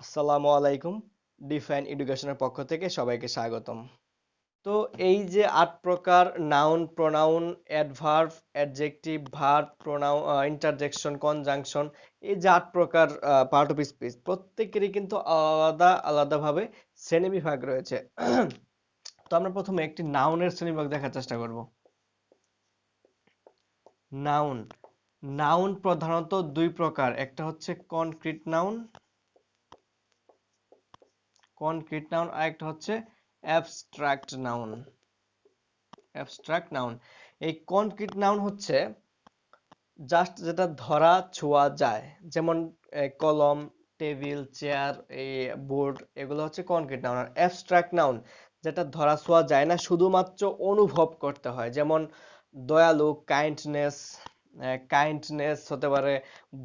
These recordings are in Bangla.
আসসালামু আলাইকুম। ডিফাইন এডুকেশনের পক্ষ থেকে সবাইকে স্বাগতম। তো এই যে ৮ প্রকার noun, pronoun, adverb, adjective, verb, pronoun, interjection, conjunction, এই যে ৮ প্রকার পার্ট অফ স্পিচ প্রত্যেকেরই কিন্তু আলাদা আলাদাভাবে শ্রেণীবিভাগ রয়েছে। তো আমরা প্রথমে একটি নাউনের শ্রেণীবিভাগ দেখার চেষ্টা করব। নাউন নাউন প্রধানত দুই প্রকার, একটা হচ্ছে কনক্রিট নাউন আর একটা হচ্ছে অ্যাবস্ট্রাক্ট নাউন। এই কনক্রিট নাউন হচ্ছে জাস্ট যেটা ধরা ছোঁয়া যায়, যেমন কলম, টেবিল, চেয়ার, এই বোর্ড, এগুলো হচ্ছে কনক্রিট নাউন। আর অ্যাবস্ট্রাক্ট নাউন যেটা ধরা ছোঁয়া যায় না, শুধুমাত্র অনুভব করতে হয়, যেমন দয়ালু, কাইন্ডনেস হতে পারে,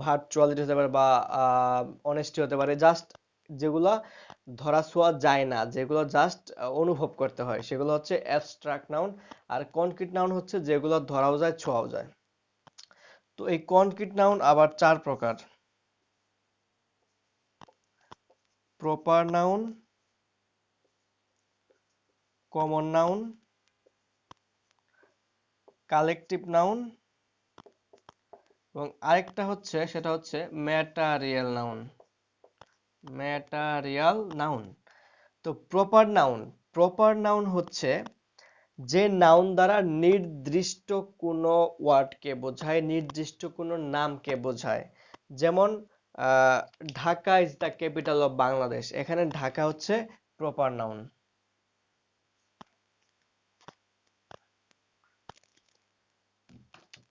ভার্চুয়ালিটি হতে পারে, বা অনেস্টি হতে পারে। জাস্ট যেগুলা ধরা ছোঁয়া যায় না, যেগুলো জাস্ট অনুভব করতে হয়, সেগুলো হচ্ছে অ্যাবস্ট্রাক্ট নাউন। আর কনক্রিট নাউন হচ্ছে যেগুলো ধরাও যায়, ছোঁয়াও যায়। তো এই কনক্রিট নাউন আবার চার প্রকার: proper noun, common noun, collective noun, এবং আরেকটা হচ্ছে সেটা হচ্ছে ম্যাটারিয়াল নাউন। তো প্রপার নাউন হচ্ছে যে নাউন দ্বারা নির্দিষ্ট কোনো ওয়ার্ডকে বোঝায়, নির্দিষ্ট কোনো নামকে বোঝায়। যেমন Dhaka is the capital of Bangladesh, এখানে ঢাকা হচ্ছে প্রপার নাউন।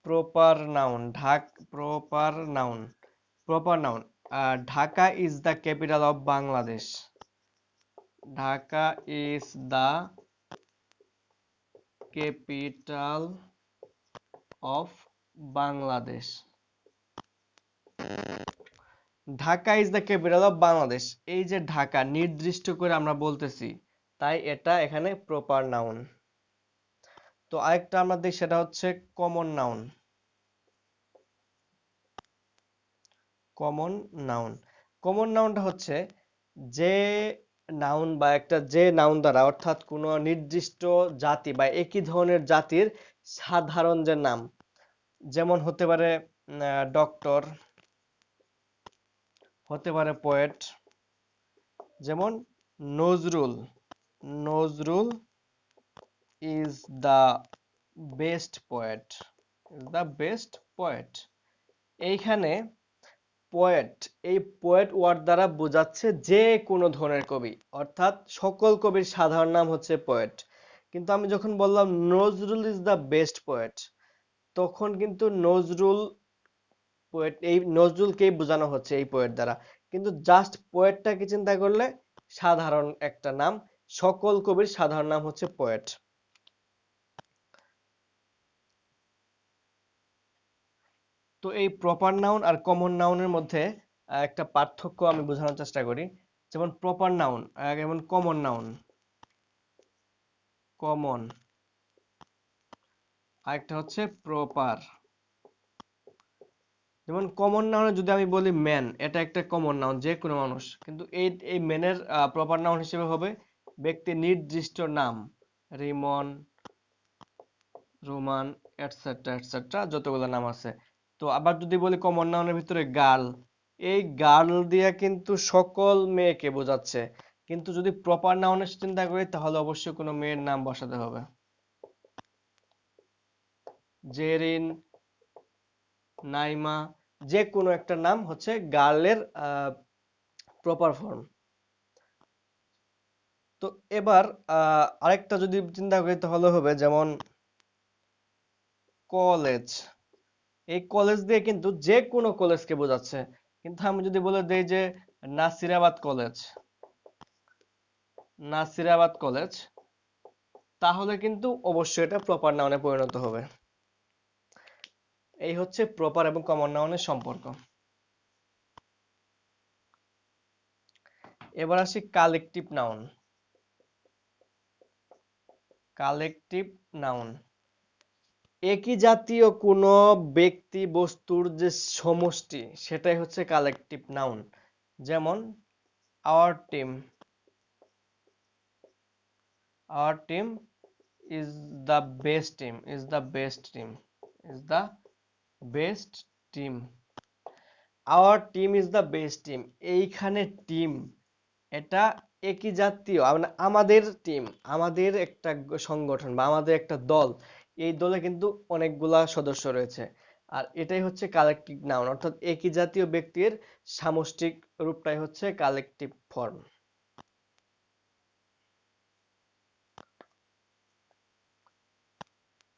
প্রপার নাউন ঢাক proper noun Dhaka is the capital of Bangladesh. Dhaka is the capital of Bangladesh. Dhaka is the capital of Bangladesh, এই যে ঢাকা নির্দিষ্ট করে আমরা বলতেছি, তাই এটা এখানে প্রপার নাউন। তো আরেকটা আমরা দেখি, সেটা হচ্ছে common noun. Common noun common নাউনটা হচ্ছে যে নাউন দ্বারা, অর্থাৎ কোনো নির্দিষ্ট জাতি বা একই ধরনের জাতির সাধারণ যে নাম, যেমন হতে পারে ডক্টর, হতে পারে পোয়েট, যেমন Nazrul Nazrul is the best poet. এইখানে পোয়েট, এই পোয়েট ওয়ার্ড দ্বারা বোঝাচ্ছে যে কোনো ধরনের কবি, অর্থাৎ সকল কবির সাধারণ নাম হচ্ছে পোয়েট। কিন্তু আমি যখন বললাম Nazrul is the best poet, তখন কিন্তু এই নজরুলকেই বোঝানো হচ্ছে এই পোয়েট দ্বারা। কিন্তু জাস্ট পোয়েটটাকে চিন্তা করলে সাধারণ একটা নাম, সকল কবির সাধারণ নাম হচ্ছে পোয়েট। তো এই প্রপার নাউন আর কমন নাউনের মধ্যে একটা পার্থক্য আমি বোঝানোর চেষ্টা করি। যেমন প্রপার নাউন, যেমন কমন, আরেকটা হচ্ছে প্রপার। যেমন কমন নাউনে যদি আমি বলি ম্যান, এটা একটা কমন নাউন, যে কোনো মানুষ। কিন্তু এই ম্যানের প্রপার নাউন হিসেবে হবে ব্যক্তির নির্দিষ্ট নাম, রিমন, রোমান, এটসেট্রা এটসেট্রা, যতগুলো নাম আছে। তো আবার যদি বলি কমন নাউনের ভিতরে গার্ল, এই গার্ল দিয়ে কিন্তু সকল মেয়েকে বোঝাচ্ছে। কিন্তু যদি প্রপার নাউনের চিন্তা করি, তাহলে অবশ্যই কোনো মেয়ের নাম বসাতে হবে। জেরিন, নাইমা, যে কোনো একটা নাম হচ্ছে গার্লের প্রপার ফর্ম। তো এবার আরেকটা যদি চিন্তা করি, তাহলে হবে যেমন কলেজ। এই কলেজ দিয়ে কিন্তু যে কোনো কলেজকে বোঝাচ্ছে। কিন্তু আমি যদি বলে দেই যে নাসিরাবাদ কলেজ, নাসিরাবাদ কলেজ, তাহলে কিন্তু অবশ্যই এটা প্রপার নাউনে পরিণত হবে। এই হচ্ছে প্রপার এবং কমন নাউনের সম্পর্ক। এবার আসি কালেকটিভ নাউন। একই জাতীয় কোনো ব্যক্তি বস্তুর যে সমষ্টি, সেটাই হচ্ছে কালেকটিভ নাউন। যেমন our team is the best team is the best team is the best team our team is the best team এইখানে টিম এটা একই জাতীয় মানে আমাদের টিম আমাদের একটা সংগঠন বা আমাদের একটা দল এই দলে কিন্তু অনেকগুলা সদস্য রয়েছে আর এটাই হচ্ছে কালেকটিভ নাউন অর্থাৎ একই জাতীয় ব্যক্তির সামষ্টিক রূপটাই হচ্ছে কালেকটিভ ফর্ম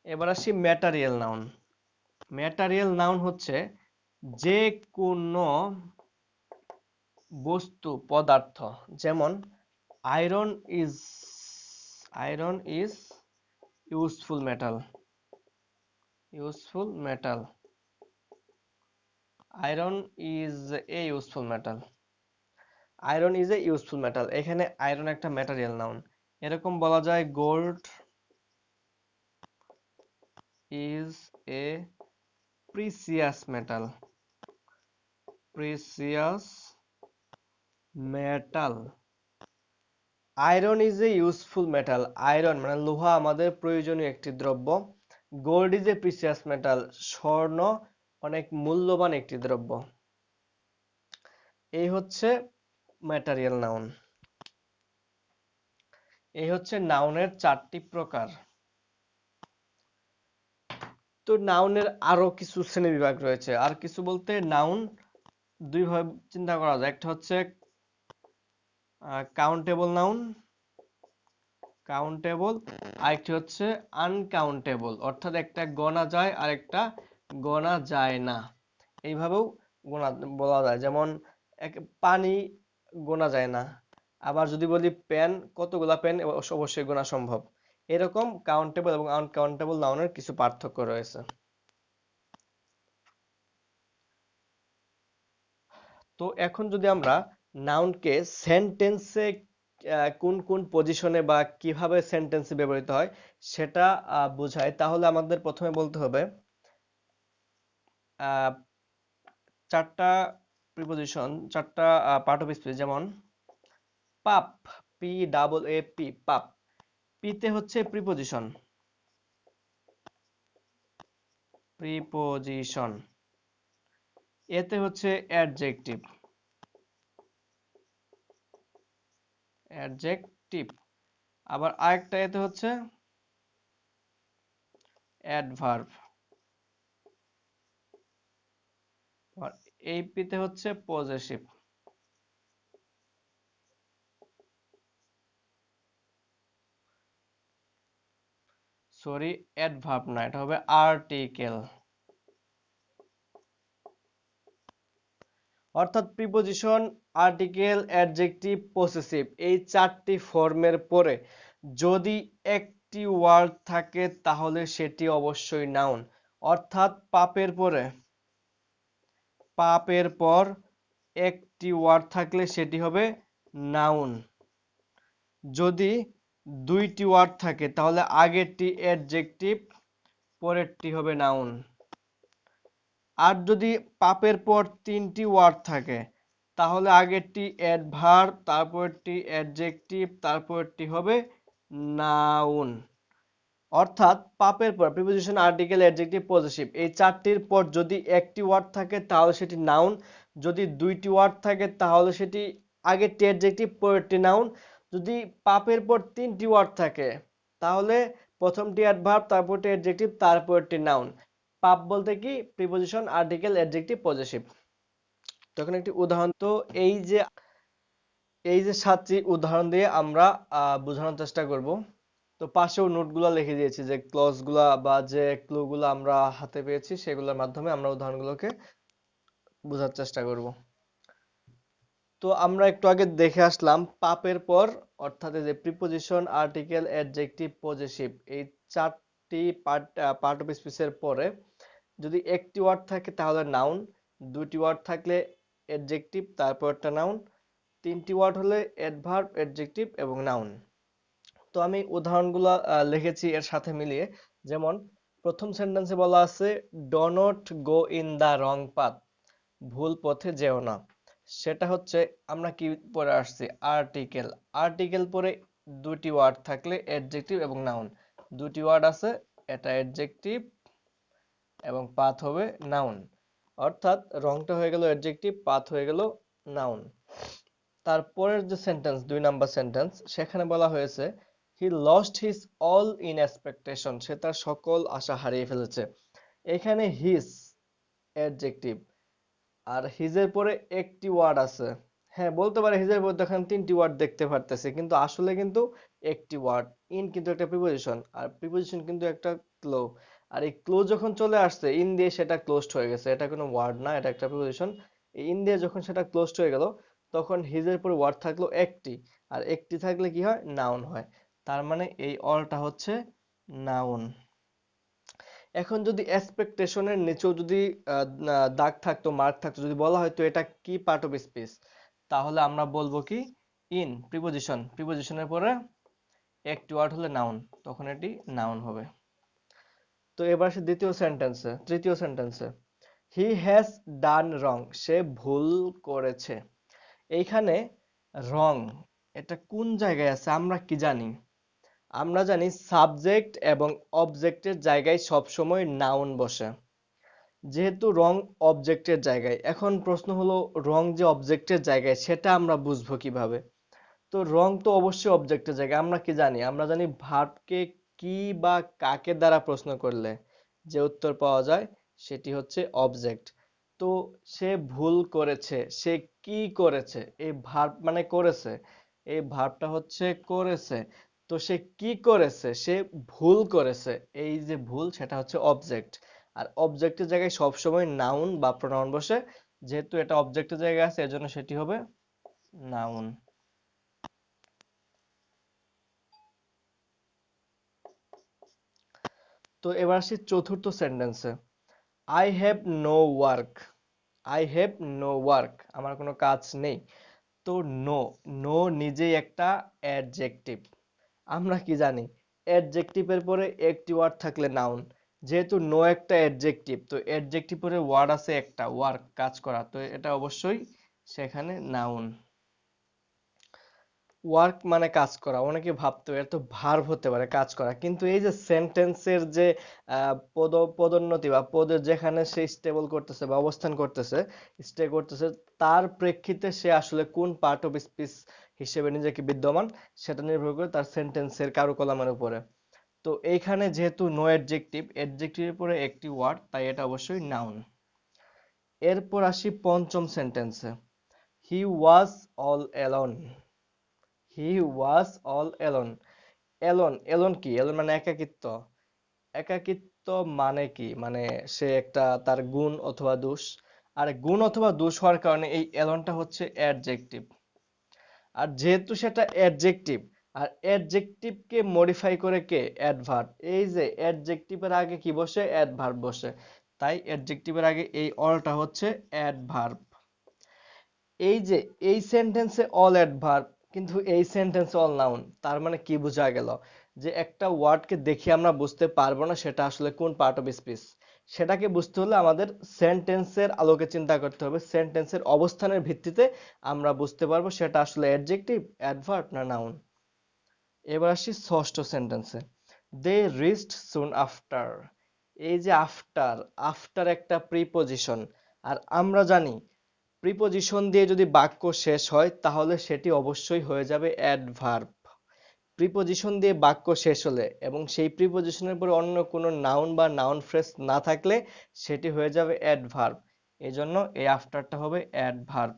এবার আসি ম্যাটারিয়াল নাউন ম্যাটারিয়াল নাউন হচ্ছে যে কোনো বস্তু পদার্থ যেমন iron is useful metal iron is a useful metal এখানে আয়রন একটা ম্যাটেরিয়াল নাউন এরকম বলা যায় gold is a precious metal iron is a useful metal iron মানে লোহা আমাদের প্রয়োজনীয় একটি দ্রব্য gold is a precious metal স্বর্ণ অনেক মূল্যবান একটি দ্রব্য এই হচ্ছে ম্যাটেরিয়াল নাউন এই হচ্ছে নাউনের 4টি প্রকার তো নাউনের আরো কিছু শ্রেণীবিভাগ রয়েছে আর কিছু বলতে নাউন দুই ভাবে চিন্তা করা যায় একটা হচ্ছে কাউন্টেবল নাউন কাউন্টেবল আরেকটি হচ্ছে আনকাউন্টেবল অর্থাৎ একটা গণা যায় আর একটা গণা যায় না এইভাবেও গোনা বলা যায় যেমন পানি গোনা যায় না আবার যদি বলি পেন কতগুলা পেন অবশ্যই গোনা সম্ভব এরকম কাউন্টেবল এবং আনকাউন্টেবল নাউনের কিছু পার্থক্য রয়েছে তো এখন যদি আমরা নাউনকে সেন্টেন্সে কোন কোন পজিশনে বা কিভাবে সেন্টেন্সে ব্যবহৃত হয় সেটা বোঝায় তাহলে আমাদের প্রথমে বলতে হবে চারটা প্রিপজিশন চারটা পার্ট অফ স্পিচ যেমন পাপ PAAP পাপ পিতে হচ্ছে প্রিপজিশন এতে হচ্ছে অ্যাডজেক্টিভ আবার আরেকটা এতে হচ্ছে অ্যাডভার্ব আর এই পিতে হচ্ছে পজেসিভ সরি অ্যাডভার্ব না এটা হবে আর্টিকেল অর্থাৎ প্রিপজিশন আর্টিকেল অ্যাডজেক্টিভ পসেসিভ এই চারটি ফর্মের পরে যদি একটি ওয়ার্ড থাকে তাহলে সেটি অবশ্যই নাউন অর্থাৎ পাপের পর একটি ওয়ার্ড থাকলে সেটি হবে নাউন যদি দুইটি ওয়ার্ড থাকে তাহলে আগেরটি অ্যাডজেক্টিভ পরেরটি হবে নাউন আর যদি পাপের পর 3টি ওয়ার্ড থাকে তাহলে আগেরটি অ্যাডভার্ব তারপরটি অ্যাডজেক্টিভ তারপরটি হবে নাউন অর্থাৎ পাপের পর প্রিপজিশন আর্টিকেল অ্যাডজেক্টিভ পজেসিভ এই চারটির পর যদি একটি ওয়ার্ড থাকে তাহলে সেটি নাউন যদি দুইটি ওয়ার্ড থাকে তাহলে সেটি আগেরটি অ্যাডজেক্টিভ পরেরটি নাউন যদি পাপের পর 3টি ওয়ার্ড থাকে তাহলে প্রথমটি অ্যাডভার্ব তারপরটি অ্যাডজেক্টিভ তারপরটি নাউন পাপ বলতে কি প্রিপজিশন আর্টিকেল অ্যাডজেক্টিভ পজেসিভ তখন একটি উদাহরণ তো এই যে 7টি উদাহরণ দিয়ে আমরা বোঝানোর চেষ্টা করব তো পাশেও নোটগুলো লিখে দিয়েছি যে ক্লজগুলা বা যে ক্লুগুলো আমরা হাতে পেয়েছি সেগুলোর মাধ্যমে আমরা উদাহরণগুলোকে বোঝার চেষ্টা করব তো আমরা একটু আগে দেখে আসলাম পাপের পর অর্থাৎ এই যে প্রিপজিশন আর্টিকেল অ্যাডজেক্টিভ পজেসিভ এই চারটি পার্ট অফ স্পিচের পরে যদি একটি ওয়ার্ড থাকে তাহলে নাউন দুটি ওয়ার্ড থাকলে অ্যাডজেক্টিভ তারপর একটা নাউন 3টি ওয়ার্ড হলে অ্যাডভার্ব অ্যাডজেক্টিভ এবং নাউন তো আমি উদাহরণগুলো লিখেছি এর সাথে মিলিয়ে যেমন প্রথম সেন্টেন্সে বলা আছে do not go in the wrong path ভুল পথে যেও না সেটা হচ্ছে আমরা কি পরে আসছি, আর্টিকেল। আর্টিকেল পরে দুটি ওয়ার্ড থাকলে অ্যাডজেক্টিভ এবং নাউন, দুটি ওয়ার্ড আছে, এটা অ্যাডজেক্টিভ এবং পাথ হবে নাউন। অর্থাৎ রংটা হয়ে গেল অ্যাডজেক্টিভ, পাথ হয়ে গেল নাউন। তারপরের যে সেন্টেন্স, 2 নাম্বার সেন্টেন্স, সেখানে বলা হয়েছে he lost his all in expectation, সে তার সকল আশা হারিয়ে ফেলেছে। এখানে হিজ অ্যাডজেক্টিভ, আর হিজের পরে একটি ওয়ার্ড আছে। হ্যাঁ, বলতে পারে হিজের পরে দেখেন 3টি ওয়ার্ড দেখতে পারতেছে, কিন্তু আসলে কিন্তু একটি ওয়ার্ড। ইন কিন্তু একটা প্রিপোজিশন, আর প্রিপোজিশন কিন্তু একটা ক্লো। আর এই ক্লো যখন চলে আসছে ইন দিয়ে, সেটা ক্লোজড হয়ে গেছে, এটা কোনো ওয়ার্ড না, এটা একটা প্রিপোজিশন। এই ইন দিয়ে যখন সেটা ক্লোজড হয়ে গেল, তখন হিজের পরে ওয়ার্ড থাকলো একটি, আর একটি থাকলে কি হয়, নাউন হয়। তার মানে এই অলটা হচ্ছে নাউন। এখন যদি এক্সপেকটেশনের নিচেও যদি দাগ থাকতো, মার্ক থাকতো, যদি বলা হয়তো এটা কি পার্ট অফ স্পিচ, তাহলে আমরা বলবো কি, ইন প্রিপোজিশন, প্রিপোজিশনের পরে একটি ওয়ার্ড হলে নাউন, তখন এটি নাউন হবে। তো এবার আসে তৃতীয় সেন্টেন্সে, হি হ্যাজ ডান রং, সে ভুল করেছে। এইখানে রং, এটা কোন জায়গায় আছে আমরা কি জানি? আমরা জানি সাবজেক্ট এবং অবজেক্টের জায়গায় সবসময় নাউন বসে। যেহেতু রং অবজেক্টের জায়গায়, এখন প্রশ্ন হলো রং যে অবজেক্টের জায়গায় সেটা আমরা বুঝবো কিভাবে? তো রং তো অবশ্যই অবজেক্টের জায়গায়। আমরা কি জানি? আমরা জানি ভার্বকে কি বা কাকে দ্বারা প্রশ্ন করলে যে উত্তর পাওয়া যায় সেটি হচ্ছে অবজেক্ট। তো সে ভুল করেছে, সে কি করেছে, এই ভার্ব মানে করেছে, এই ভার্বটা হচ্ছে করেছে। তো সে কি করেছে, সে ভুল করেছে, এই যে ভুল সেটা হচ্ছে অবজেক্ট। আর অবজেক্টের জায়গায় সবসময় নাউন বা প্রোনাউন বসে, যেহেতু এটা অবজেক্টের জায়গায় আছে এজন্য সেটি হবে নাউন। তো এবার আসি চতুর্থ সেন্টেন্সে, I have no work. I have no work, আমার কোনো কাজ নেই। তো নো, নো নিজেই একটা অ্যাডজেক্টিভ। আমরা কি জানি অ্যাডজেক্টিভের পরে একটি ওয়ার্ড থাকলে নাউন, যেহেতু নো একটা অ্যাডজেক্টিভ, তো অ্যাডজেক্টিভ পরে ওয়ার্ড আছে একটা, ওয়ার্ক কাজ করা, তো এটা অবশ্যই সেখানে নাউন। ওয়ার্ক মানে কাজ করা, অনেকে ভাবতো এর তো ভার্ব হতে পারে কাজ করা, কিন্তু এই যে সেন্টেন্সের যে পদোন্নতি বা পদের যেখানে সে স্টেবল করতেছে বা অবস্থান করতেছে, স্টে করতেছে, তার প্রেক্ষিতে সে আসলে কোন পার্ট অফ স্পিচ হিসেবে নিজেকে বিদ্যমান, সেটা নির্ভর করে তার সেন্টেন্সের কারুকলামের উপরে। তো এইখানে যেহেতু নো অ্যাডজেক্টিভ, অ্যাডজেক্টিভের পরে একটি ওয়ার্ড, তাই এটা অবশ্যই নাউন। এরপর আসি পঞ্চম সেন্টেন্সে, he was all alone. He was all alone. Alone, alone কি? অ্যালোন মানে একাকিত্ব। একাকিত্ব মানে কি? মানে সে একটা তার গুণ অথবা দোষ, আর গুণ অথবা দোষ হওয়ার কারণে এই অ্যালোনটা হচ্ছে অ্যাডজেক্টিভ। আর যেহেতু সেটা অ্যাডজেক্টিভ, আর অ্যাডজেক্টিভকে মডিফাই করে কে? অ্যাডভার্ব। এই যে অ্যাডজেক্টিভের আগে কি বসে? অ্যাডভার্ব বসে। তাই অ্যাডজেক্টিভের আগে এই অলটা হচ্ছে অ্যাডভার্ব। এই যে এই সেন্টেন্সে অল অ্যাডভার্ব, কিন্তু এই সেন্টেন্সে অল নাউন। তার মানে কি বোঝা গেল? যে একটা ওয়ার্ডকে দেখে আমরা বুঝতে পারবো না সেটা আসলে কোন পার্ট অফ স্পিচ। সেটাকে বুঝতে হলে আমাদের সেন্টেন্সের আলোকে চিন্তা করতে হবে, সেন্টেন্সের অবস্থানের ভিত্তিতে আমরা বুঝতে পারবো সেটা আসলে অ্যাডজেক্টিভ, অ্যাডভার্ব না নাউন। এবার আসি ষষ্ঠ সেন্টেন্সে, দে রিচড সুন আফটার। এই যে আফটার, আফটার একটা প্রিপজিশন, আর আমরা জানি প্রিপজিশন দিয়ে যদি বাক্য শেষ হয় তাহলে সেটি অবশ্যই হয়ে যাবে অ্যাডভার্ব। প্রিপজিশন দিয়ে বাক্য শেষ হলে এবং সেই প্রিপজিশনের পরে অন্য কোনো নাউন বা নাউন ফ্রেজ না থাকলে সেটি হয়ে যাবে অ্যাডভার্ব। এজন্য এই আফটারটা হবে অ্যাডভার্ব।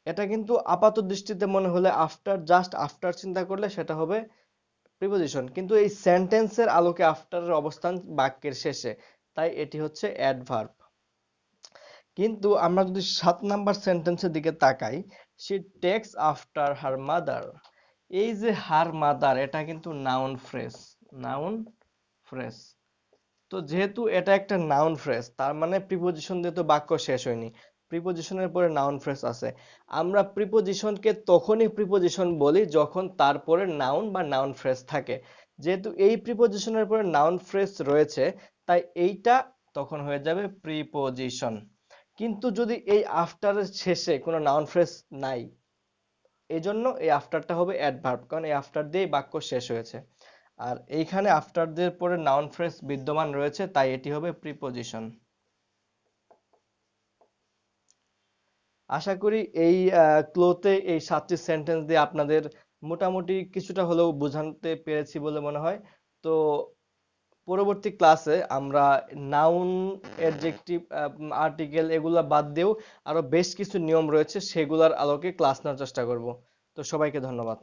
এটা কিন্তু আপাত দৃষ্টিতে মনে হলে আফটার, জাস্ট আফটার চিন্তা করলে সেটা হবে প্রিপজিশন, কিন্তু এই সেন্টেন্সের আলোকে আফটারের অবস্থান বাক্যের শেষে, তাই এটি হচ্ছে অ্যাডভার্ব। কিন্তু আমরা যদি 7 নাম্বার সেন্টেন্সের দিকে তাকাই, she takes after her mother। এই যে হার মাদার, এটা কিন্তু নাউন ফ্রেজ, নাউন ফ্রেজ। তো যেহেতু এটা একটা নাউন ফ্রেজ, তার মানে প্রিপজিশন দিয়ে তো বাক্য শেষ হয়নি, প্রিপজিশনের পরে নাউন ফ্রেজ আছে। আমরা প্রিপজিশনকে তখনই প্রিপজিশন বলি যখন তারপরে নাউন বা নাউন ফ্রেজ থাকে। যেহেতু এই প্রিপজিশনের পরে নাউন ফ্রেজ রয়েছে, তাই এইটা তখন হয়ে যাবে প্রিপজিশন। কিন্তু যদি এই আফটারের শেষে কোনো নাউন ফ্রেজ নাই, এই জন্য এই আফটারটা হবে অ্যাডভার্ব, কারণ এই আফটার দিয়ে বাক্য শেষ হয়েছে। আর এইখানে আফটার দের পরে নাউন ফ্রেজ বিদ্যমান রয়েছে, তাই এটি হবে প্রিপজিশন। আশা করি এই ক্লোতে এই 7টি সেন্টেন্স দিয়ে আপনাদের মোটামুটি কিছুটা হলেও বোঝাতে পেরেছি বলে মনে হয়। তো পরবর্তী ক্লাসে আমরা নাউন, অ্যাডজেক্টিভ, আর্টিকেল এগুলা বাদ দিয়েও আরো বেশ কিছু নিয়ম রয়েছে, সেগুলোর আলোকে ক্লাস নেওয়ার চেষ্টা করব। তো সবাইকে ধন্যবাদ।